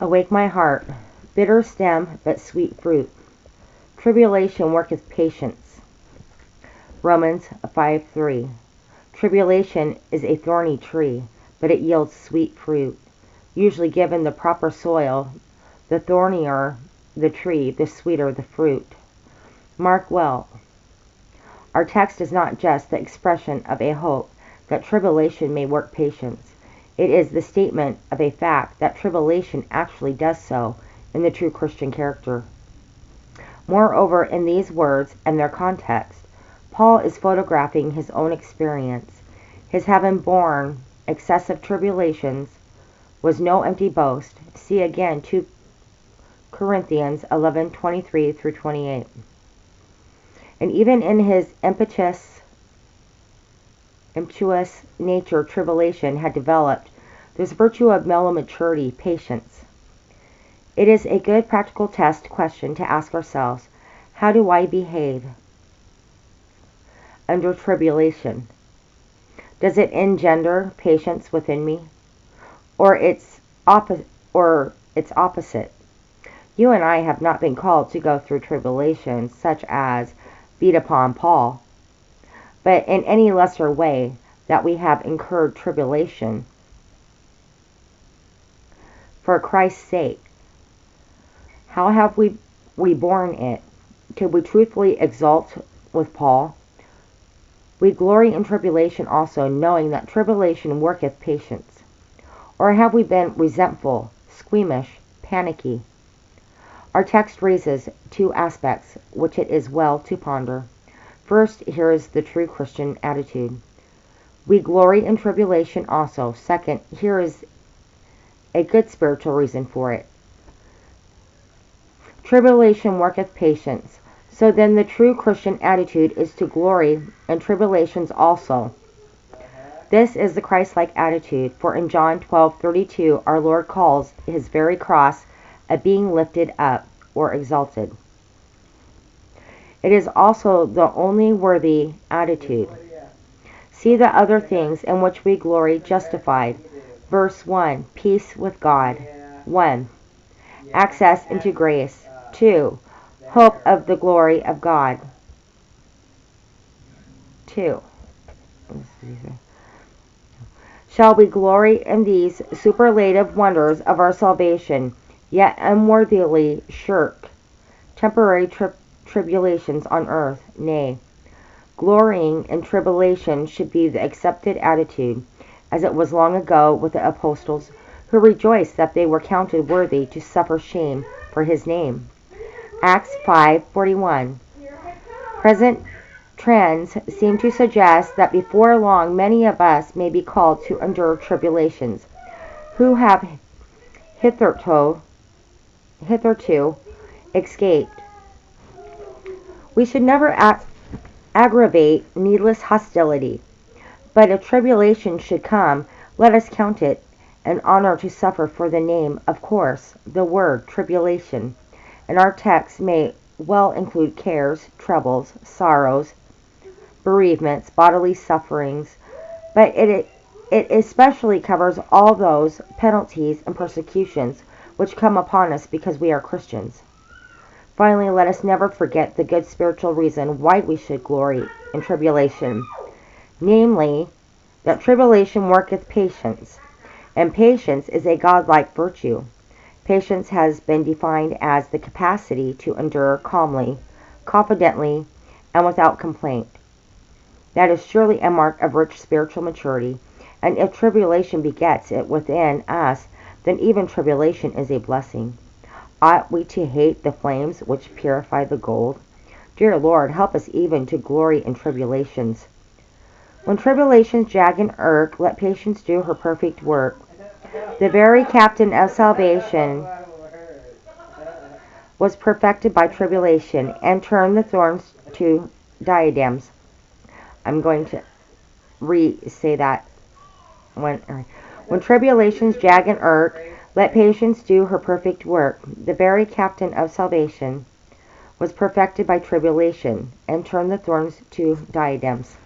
Awake my heart, bitter stem but sweet fruit. Tribulation worketh patience. Romans 5:3. Tribulation is a thorny tree, but it yields sweet fruit. Usually given the proper soil, the thornier the tree, the sweeter the fruit. Mark well, our text is not just the expression of a hope that tribulation may work patience. It is the statement of a fact that tribulation actually does so in the true Christian character. Moreover, in these words and their context, Paul is photographing his own experience. His having borne excessive tribulations was no empty boast. See again 2 Corinthians 11:23 through 28. And even in his impetuous nature, tribulation had developed this virtue of mellow maturity, patience. It is a good practical test question to ask ourselves, how do I behave under tribulation? Does it engender patience within me? Or its opposite? You and I have not been called to go through tribulations such as beat upon Paul, but in any lesser way that we have incurred tribulation for Christ's sake. How have we borne it? Could we truthfully exult with Paul? We glory in tribulation also, knowing that tribulation worketh patience. Or have we been resentful, squeamish, panicky? Our text raises two aspects which it is well to ponder. First, here is the true Christian attitude. We glory in tribulation also. Second, here is a good spiritual reason for it. Tribulation worketh patience. So then the true Christian attitude is to glory in tribulations also. This is the Christ-like attitude, for in John 12:32 our Lord calls his very cross a being lifted up or exalted. It is also the only worthy attitude. See the other things in which we glory justified. Verse 1, peace with God. 1, access into grace. 2, hope of the glory of God. 2. Shall we glory in these superlative wonders of our salvation, yet unworthily shirk temporary tribulations on earth? Nay, glorying in tribulation should be the accepted attitude, as it was long ago with the apostles, who rejoiced that they were counted worthy to suffer shame for his name. Acts 5:41. Present trends seem to suggest that before long many of us may be called to endure tribulations, who have hitherto escaped. We should never aggravate needless hostility, but if tribulation should come, let us count it an honor to suffer for the name. Of course, the word tribulation in our text may well include cares, troubles, sorrows, bereavements, bodily sufferings, but it especially covers all those penalties and persecutions which come upon us because we are Christians. Finally, let us never forget the good spiritual reason why we should glory in tribulation, namely, that tribulation worketh patience, and patience is a godlike virtue. Patience has been defined as the capacity to endure calmly, confidently, and without complaint. That is surely a mark of rich spiritual maturity, and if tribulation begets it within us, then even tribulation is a blessing. Ought we to hate the flames which purify the gold? Dear Lord, help us even to glory in tribulations. When tribulations jag and irk, let patience do her perfect work. The very captain of salvation was perfected by tribulation, and turned the thorns to diadems. I'm going to re-say that. When tribulations jag and irk, let patience do her perfect work. The very captain of salvation was perfected by tribulation, and turned the thorns to diadems.